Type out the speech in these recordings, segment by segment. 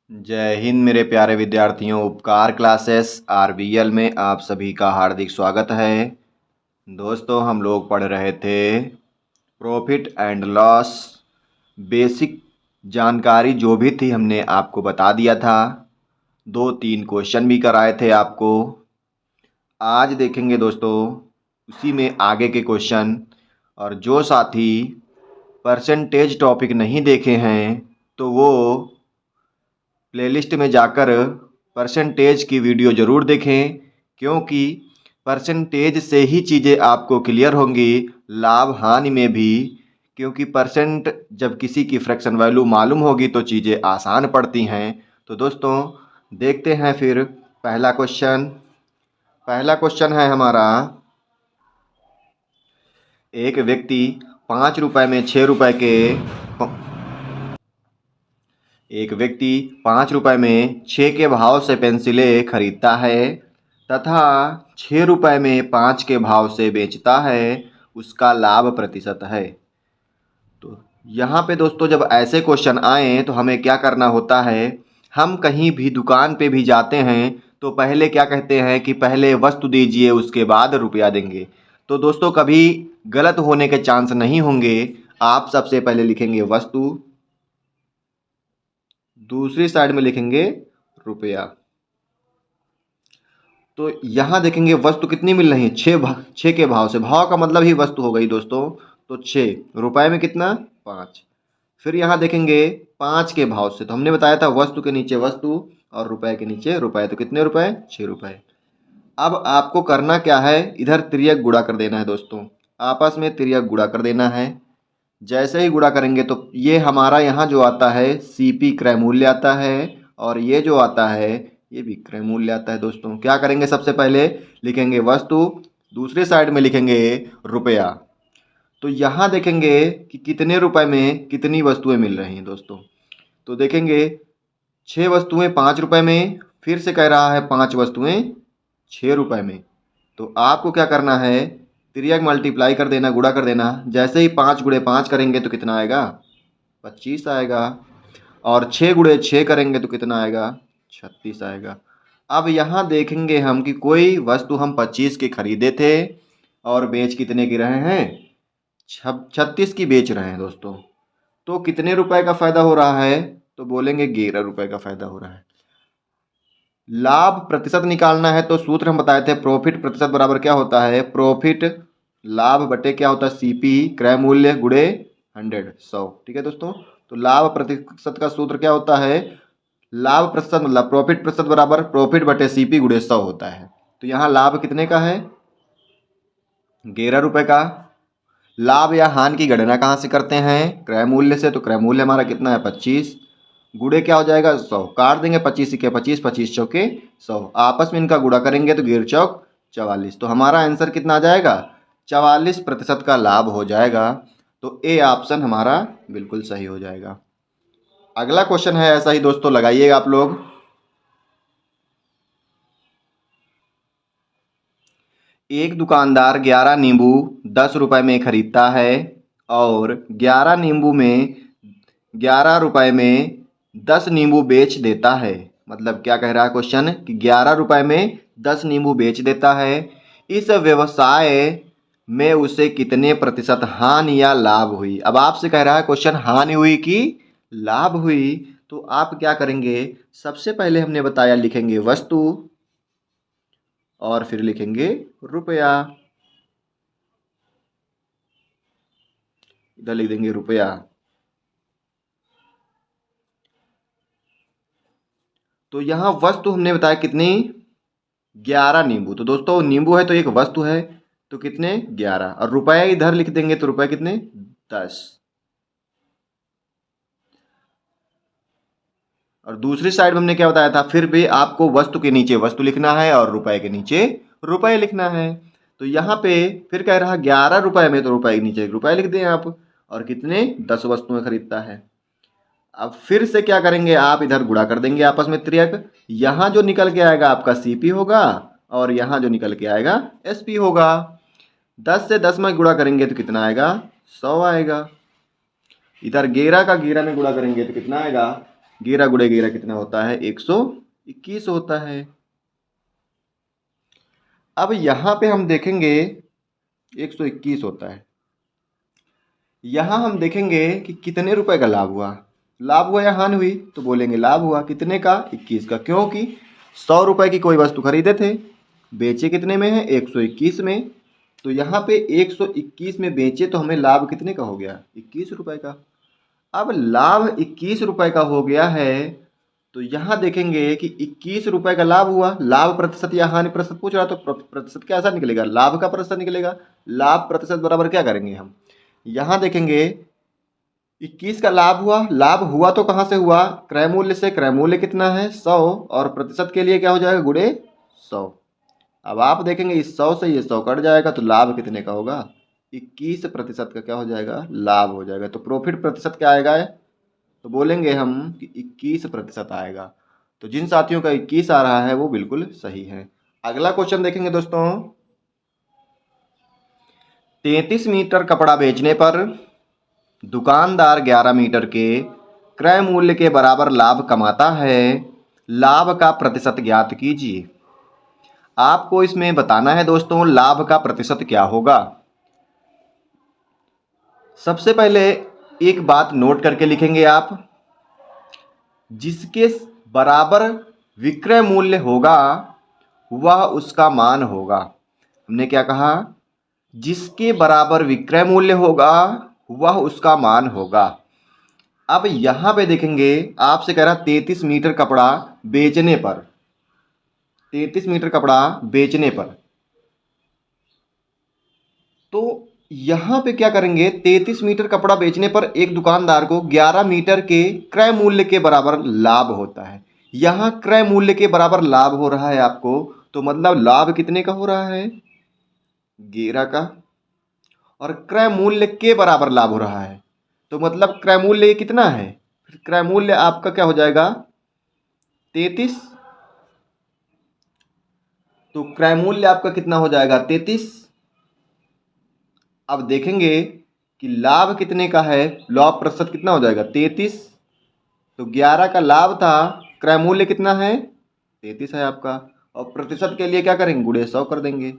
जय हिंद मेरे प्यारे विद्यार्थियों। उपकार क्लासेस आरबीएल में आप सभी का हार्दिक स्वागत है। दोस्तों, हम लोग पढ़ रहे थे प्रॉफिट एंड लॉस। बेसिक जानकारी जो भी थी हमने आपको बता दिया था। 2-3 क्वेश्चन भी कराए थे आपको। आज देखेंगे दोस्तों उसी में आगे के क्वेश्चन। और जो साथी परसेंटेज टॉपिक नहीं देखे हैं तो वो प्लेलिस्ट में जाकर परसेंटेज की वीडियो ज़रूर देखें, क्योंकि परसेंटेज से ही चीज़ें आपको क्लियर होंगी, लाभ हानि में भी। क्योंकि परसेंट जब किसी की फ्रैक्शन वैल्यू मालूम होगी तो चीज़ें आसान पड़ती हैं। तो दोस्तों देखते हैं फिर पहला क्वेश्चन है हमारा। एक व्यक्ति 5 रुपये में 6 रुपये के एक व्यक्ति 5 रुपये में 6 के भाव से पेंसिलें खरीदता है तथा 6 रुपये में 5 के भाव से बेचता है। उसका लाभ प्रतिशत है। तो यहाँ पे दोस्तों जब ऐसे क्वेश्चन आए तो हमें क्या करना होता है। हम कहीं भी दुकान पे भी जाते हैं तो पहले क्या कहते हैं कि पहले वस्तु दीजिए उसके बाद रुपया देंगे। तो दोस्तों कभी गलत होने के चांस नहीं होंगे। आप सबसे पहले लिखेंगे वस्तु, दूसरी साइड में लिखेंगे रुपया। तो यहाँ देखेंगे वस्तु कितनी मिल रही है, 6 के भाव से। भाव का मतलब ही वस्तु हो गई दोस्तों। तो 6 रुपये में कितना, 5। फिर यहाँ देखेंगे 5 के भाव से। तो हमने बताया था वस्तु के नीचे वस्तु और रुपए के नीचे रुपए। तो कितने रुपए, 6 रुपये। अब आपको करना क्या है, इधर तिर्यक गुणा कर देना है दोस्तों। आपस में तिर्यक गुणा कर देना है। जैसे ही गुणा करेंगे तो ये हमारा यहाँ जो आता है सीपी क्रय मूल्य आता है, और ये जो आता है ये भी क्रय मूल्य आता है। दोस्तों क्या करेंगे, सबसे पहले लिखेंगे वस्तु, दूसरे साइड में लिखेंगे रुपया। तो यहाँ देखेंगे कि कितने रुपए में कितनी वस्तुएं मिल रही हैं दोस्तों। तो देखेंगे 6 वस्तुएं 5 रुपये में, फिर से कह रहा है 5 वस्तुएं 6 रुपये में। तो आपको क्या करना है, तिर्यक मल्टीप्लाई कर देना, गुणा कर देना। जैसे ही 5 गुणे 5 करेंगे तो कितना आएगा, 25 आएगा। और 6 गुणे 6 करेंगे तो कितना आएगा, 36 आएगा। अब यहाँ देखेंगे हम कि कोई वस्तु हम 25 के खरीदे थे और बेच कितने की रहे हैं, 36 की बेच रहे हैं दोस्तों। तो कितने रुपए का फ़ायदा हो रहा है, तो बोलेंगे 11 रुपये का फ़ायदा हो रहा है। लाभ प्रतिशत निकालना है तो सूत्र हम बताए थे, प्रॉफिट प्रतिशत बराबर क्या होता है, प्रॉफिट लाभ बटे क्या होता है, सीपी क्रय मूल्य गुणे 100। ठीक है दोस्तों। तो लाभ प्रतिशत का सूत्र क्या होता है, लाभ प्रतिशत मतलब प्रॉफिट प्रतिशत बराबर प्रॉफिट बटे सीपी गुणे 100 होता है। तो यहाँ लाभ कितने का है, 11 रुपये का। लाभ या हानि की गणना कहाँ से करते हैं, क्रय मूल्य से। तो क्रय मूल्य हमारा कितना है, 25 गुणे क्या हो जाएगा, 100। काट देंगे 25 के 25, 25 चौके 100। आपस में इनका गुणा करेंगे तो 11 चौक 44। तो हमारा आंसर कितना आ जाएगा, 44% का लाभ हो जाएगा। तो ए ऑप्शन हमारा बिल्कुल सही हो जाएगा। अगला क्वेश्चन है ऐसा ही दोस्तों, लगाइएगा आप लोग। एक दुकानदार 11 नींबू 10 रुपये में खरीदता है और 11 नींबू में 11 रुपये में 10 नींबू बेच देता है। मतलब क्या कह रहा है क्वेश्चन कि 11 रुपये में 10 नींबू बेच देता है। इस व्यवसाय में उसे कितने प्रतिशत हानि या लाभ हुई। अब आपसे कह रहा है क्वेश्चन हानि हुई कि लाभ हुई। तो आप क्या करेंगे, सबसे पहले हमने बताया लिखेंगे वस्तु और फिर लिखेंगे रुपया। इधर लिख देंगे रुपया। तो यहाँ वस्तु हमने बताया कितनी, 11 नींबू। तो दोस्तों नींबू है तो एक वस्तु है, तो कितने 11। और रुपए इधर लिख देंगे तो रुपए कितने 10। और दूसरी साइड में हमने क्या बताया था, फिर भी आपको वस्तु के नीचे वस्तु लिखना है और रुपए के नीचे रुपए लिखना है। तो यहाँ पे फिर कह रहा 11 रुपए में, तो रुपए के नीचे रुपए लिख दें आप। और कितने 10 वस्तुएं खरीदता है। अब फिर से क्या करेंगे, आप इधर गुणा कर देंगे आपस में तिर्यक। यहाँ जो निकल के आएगा आपका सीपी होगा और यहाँ जो निकल के आएगा एसपी होगा। 10 से 10 में गुणा करेंगे तो कितना आएगा, 100 आएगा। इधर 11 का 11 में गुणा करेंगे तो कितना आएगा, 11 गुणे 11 कितना होता है? 121 होता है। अब यहाँ पे हम देखेंगे 121 होता है। यहाँ हम देखेंगे कि कितने रुपए का लाभ हुआ। लाभ हुआ या हानि हुई? तो बोलेंगे लाभ हुआ। कितने का? 21 का। क्योंकि 100 रुपए की कोई वस्तु खरीदे थे, बेचे कितने में है? 121 में। तो यहाँ पे 121 में बेचे तो हमें लाभ कितने का हो गया? 21 रुपए का। अब लाभ 21 रुपए का हो गया है, तो यहाँ देखेंगे कि 21 रुपए का लाभ हुआ। लाभ प्रतिशत या हानि प्रतिशत पूछ रहा, तो प्रतिशत कैसा निकलेगा? लाभ का प्रतिशत निकलेगा। लाभ प्रतिशत बराबर क्या करेंगे हम? यहाँ देखेंगे 21 का लाभ हुआ। लाभ हुआ तो कहाँ से हुआ? क्रय मूल्य से। क्रय मूल्य कितना है? 100। और प्रतिशत के लिए क्या हो जाएगा? गुणे 100। अब आप देखेंगे इस 100 से ये 100 कट जाएगा, तो लाभ कितने का होगा? 21% का क्या हो जाएगा? लाभ हो जाएगा। तो प्रॉफिट प्रतिशत क्या आएगा? तो बोलेंगे हम कि 21% आएगा। तो जिन साथियों का 21 आ रहा है वो बिल्कुल सही है। अगला क्वेश्चन देखेंगे दोस्तों। 33 मीटर कपड़ा बेचने पर दुकानदार 11 मीटर के क्रय मूल्य के बराबर लाभ कमाता है। लाभ का प्रतिशत ज्ञात कीजिए। आपको इसमें बताना है दोस्तों लाभ का प्रतिशत क्या होगा। सबसे पहले एक बात नोट करके लिखेंगे आप, जिसके बराबर विक्रय मूल्य होगा वह उसका मान होगा। हमने क्या कहा? जिसके बराबर विक्रय मूल्य होगा वह उसका मान होगा। अब यहां पे देखेंगे, आपसे कह रहा 33 मीटर कपड़ा बेचने पर, 33 मीटर कपड़ा बेचने पर, तो यहां पे क्या करेंगे? 33 मीटर कपड़ा बेचने पर एक दुकानदार को 11 मीटर के क्रय मूल्य के बराबर लाभ होता है। यहां क्रय मूल्य के बराबर लाभ हो रहा है आपको, तो मतलब लाभ कितने का हो रहा है? 11 का। और क्रय मूल्य के बराबर लाभ हो रहा है, तो मतलब क्रय मूल्य कितना है? फिर क्रय मूल्य आपका क्या हो जाएगा? 33। तो क्रय मूल्य आपका कितना हो जाएगा? 33। अब देखेंगे कि लाभ कितने का है। लाभ प्रतिशत कितना हो जाएगा? 33। तो 11 का लाभ था, क्रय मूल्य कितना है? 33 है आपका। और प्रतिशत के लिए क्या करेंगे? गुणे 100 कर देंगे।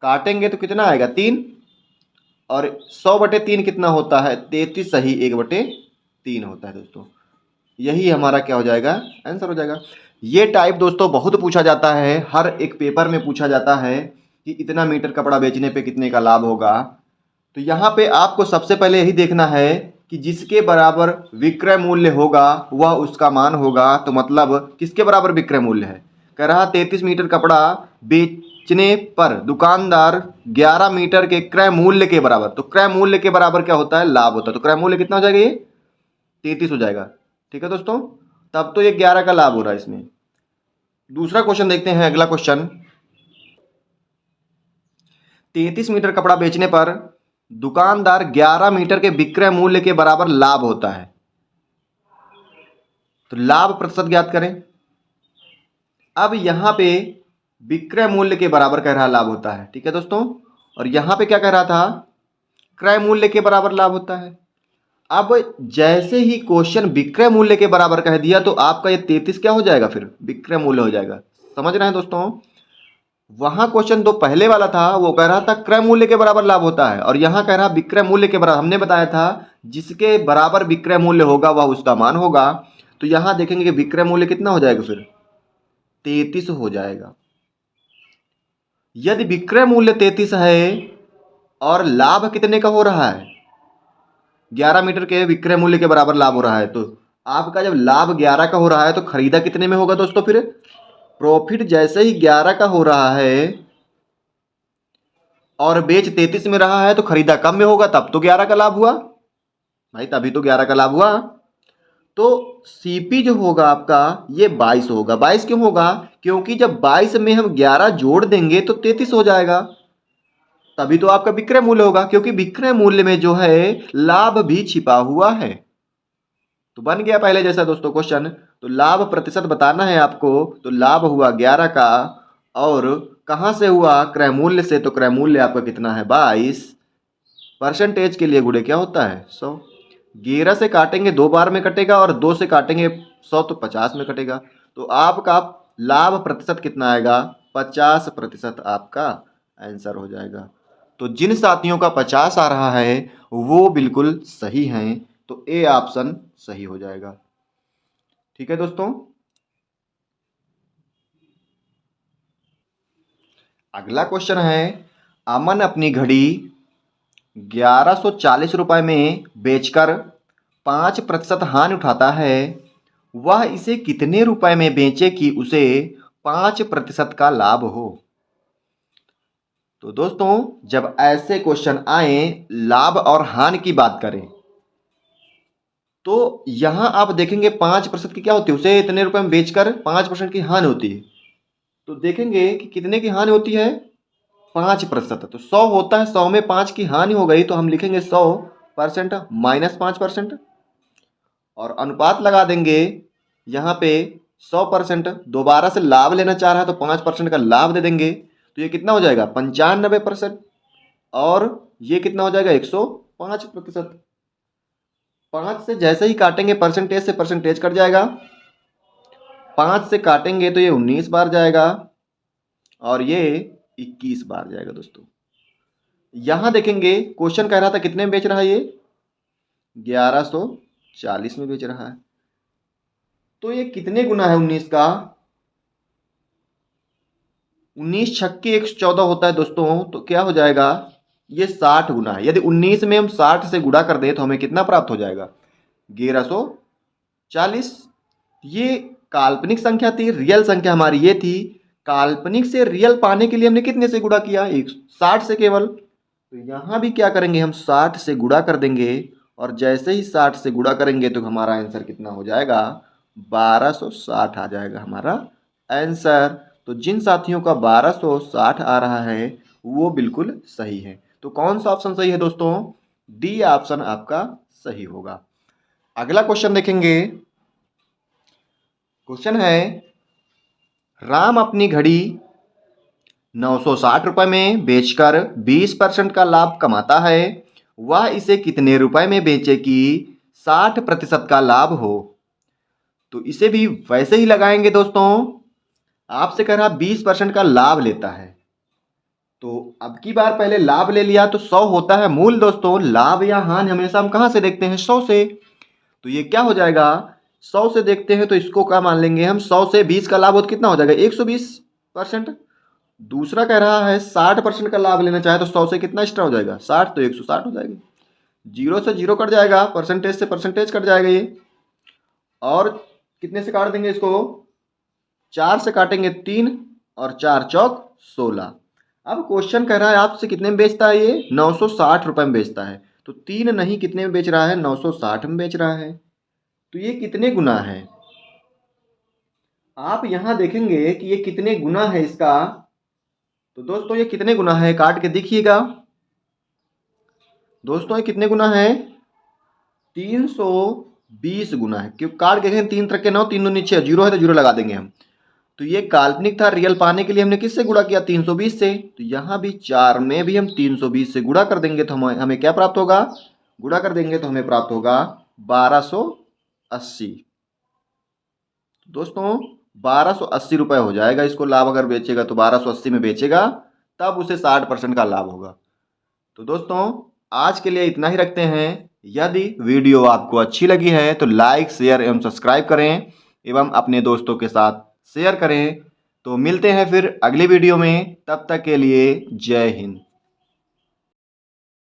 काटेंगे तो कितना आएगा? 3। और 100/3 कितना होता है? 33 सही 1/3 होता है दोस्तों। यही हमारा क्या हो जाएगा? आंसर हो जाएगा। ये टाइप दोस्तों बहुत पूछा जाता है, हर एक पेपर में पूछा जाता है कि इतना मीटर कपड़ा बेचने पे कितने का लाभ होगा। तो यहाँ पे आपको सबसे पहले यही देखना है कि जिसके बराबर विक्रय मूल्य होगा वह उसका मान होगा। तो मतलब किसके बराबर विक्रय मूल्य है? कह रहा 33 मीटर कपड़ा बेचने पर दुकानदार 11 मीटर के क्रय मूल्य के बराबर, तो क्रय मूल्य के बराबर क्या होता है? लाभ होता है। तो क्रय मूल्य कितना हो जाएगा? ये 33 हो जाएगा। ठीक है दोस्तों, तब तो ये 11 का लाभ हो रहा है इसमें। दूसरा क्वेश्चन देखते हैं। अगला क्वेश्चन, 33 मीटर कपड़ा बेचने पर दुकानदार 11 मीटर के विक्रय मूल्य के बराबर लाभ होता है। तो लाभ प्रतिशत ज्ञात करें। अब यहां पे विक्रय मूल्य के बराबर कह रहा लाभ होता है, ठीक है दोस्तों। और यहां पे क्या कह रहा था? क्रय मूल्य के बराबर लाभ होता है। अब जैसे ही क्वेश्चन विक्रय मूल्य के बराबर कह दिया, तो आपका ये 33 क्या हो जाएगा? फिर विक्रय मूल्य हो जाएगा। समझ रहे हैं दोस्तों? वहां क्वेश्चन जो पहले वाला था वो कह रहा था क्रय मूल्य के बराबर लाभ होता है, और यहां कह रहा विक्रय मूल्य के बराबर। हमने बताया था जिसके बराबर विक्रय मूल्य होगा वह उसका मान होगा। तो यहां देखेंगे कि विक्रय मूल्य कितना हो जाएगा? फिर 33 हो जाएगा। यदि विक्रय मूल्य 33 है और लाभ कितने का हो रहा है? 11 मीटर के विक्रय मूल्य के बराबर लाभ हो रहा है, तो आपका जब लाभ 11 का हो रहा है तो खरीदा कितने में होगा दोस्तों? फिर प्रॉफिट जैसे ही 11 का हो रहा है और बेच 33 में रहा है, तो खरीदा कम में होगा, तब तो 11 का लाभ हुआ भाई, तभी तो 11 का लाभ हुआ। तो सीपी जो होगा आपका ये 22 होगा। 22 क्यों होगा? क्योंकि जब 22 में हम 11 जोड़ देंगे तो 33 हो जाएगा, तभी तो आपका विक्रय मूल्य होगा, क्योंकि विक्रय मूल्य में जो है लाभ भी छिपा हुआ है। तो बन गया पहले जैसा दोस्तों क्वेश्चन। तो लाभ प्रतिशत बताना है आपको, तो लाभ हुआ 11 का, और कहां से हुआ? क्रय मूल्य से। तो क्रय मूल्य आपका कितना है? 22। परसेंटेज के लिए गुणे क्या होता है? 100। 11 से काटेंगे 2 बार में कटेगा और 2 से काटेंगे 100 तो 50 में कटेगा। तो आपका लाभ प्रतिशत कितना आएगा? 50% आपका आंसर हो जाएगा। तो जिन साथियों का 50 आ रहा है वो बिल्कुल सही हैं, तो ए ऑप्शन सही हो जाएगा। ठीक है दोस्तों। अगला क्वेश्चन है, अमन अपनी घड़ी 1140 में बेचकर 5% हानि उठाता है। वह इसे कितने रुपए में बेचे कि उसे 5% का लाभ हो? तो दोस्तों जब ऐसे क्वेश्चन आए, लाभ और हानि की बात करें, तो यहां आप देखेंगे 5% की क्या होती है, उसे इतने रुपए में बेचकर 5% की हानि होती है। तो देखेंगे कि कितने की हानि होती है? 5%। तो 100 होता है, 100 में 5 की हानि हो गई, तो हम लिखेंगे 100% माइनस 5%। और अनुपात लगा देंगे यहाँ पे 100%, दोबारा से लाभ लेना चाह रहा है तो 5% का लाभ दे देंगे, तो ये कितना हो जाएगा? 95%। और ये कितना हो जाएगा? 105%। 5 से जैसे ही काटेंगे परसेंटेज से परसेंटेज कट जाएगा, 5 से काटेंगे तो ये 19 बार जाएगा और ये 21 बार जाएगा। दोस्तों यहां देखेंगे क्वेश्चन कह रहा था कितने में बेच रहा है, ये 1140 में बेच रहा है। तो ये कितने गुना है 19 का? 19 छक्के 114 होता है दोस्तों, तो क्या हो जाएगा? ये 60 गुना है। यदि 19 में हम 60 से गुणा कर दें तो हमें कितना प्राप्त हो जाएगा? 1140। ये काल्पनिक संख्या थी, रियल संख्या हमारी ये थी। काल्पनिक से रियल पाने के लिए हमने कितने से गुणा किया? 60 से केवल। तो यहां भी क्या करेंगे, हम 60 से गुणा कर देंगे और जैसे ही 60 से गुणा करेंगे तो हमारा आंसर कितना हो जाएगा? 1260 आ जाएगा हमारा आंसर। तो जिन साथियों का 1260 आ रहा है वो बिल्कुल सही है। तो कौन सा ऑप्शन सही है दोस्तों? डी ऑप्शन आपका सही होगा। अगला क्वेश्चन देखेंगे। क्वेश्चन है, राम अपनी घड़ी 960 में बेचकर 20% का लाभ कमाता है। वह इसे कितने रुपए में बेचे कि 60% का लाभ हो? तो इसे भी वैसे ही लगाएंगे दोस्तों। आपसे कह रहा 20% का लाभ लेता है, तो अब की बार पहले लाभ ले लिया तो 100 होता है मूल। दोस्तों लाभ या हानि हमेशा हम कहां से देखते हैं? 100 से। तो ये क्या हो जाएगा? 100 से देखते हैं तो इसको क्या मान लेंगे हम? 100 से 20 का लाभ हो तो कितना हो जाएगा? 120%। दूसरा कह रहा है 60% का लाभ लेना चाहे तो 100 से कितना एक्स्ट्रा हो जाएगा? 60, तो 160 हो जाएगा। जीरो से जीरो कट जाएगा, परसेंटेज से परसेंटेज कट जाएगा ये। और कितने से काट देंगे इसको? 4 से काटेंगे 3 और 4 चौक 16। अब क्वेश्चन कह रहा है आपसे कितने में बेचता है? ये 960 में बेचता है। तो 3 नहीं, कितने में बेच रहा है? 960 में बेच रहा है। तो ये कितने गुना है? आप यहां देखेंगे कि ये कितने गुना है इसका। तो दोस्तों ये कितने गुना है? काट के देखिएगा दोस्तों, ये कितने गुना है? 320 गुना है। क्यों काट के देखें? 3 तरह के 9, 3 दूनी 6, जीरो है तो जीरो लगा देंगे हम। तो ये काल्पनिक था, रियल पाने के लिए हमने किससे गुणा किया? 320 से। तो यहां भी 4 में भी हम 320 से गुणा कर देंगे तो हमें क्या प्राप्त होगा? गुणा कर देंगे तो हमें प्राप्त होगा 1280। दोस्तों 1280 रुपये हो जाएगा इसको लाभ। अगर बेचेगा तो 1280 में बेचेगा, तब उसे 60% का लाभ होगा। तो दोस्तों आज के लिए इतना ही रखते हैं। यदि वीडियो आपको अच्छी लगी है तो लाइक, शेयर एवं सब्सक्राइब करें एवं अपने दोस्तों के साथ शेयर करें। तो मिलते हैं फिर अगली वीडियो में, तब तक के लिए जय हिंद।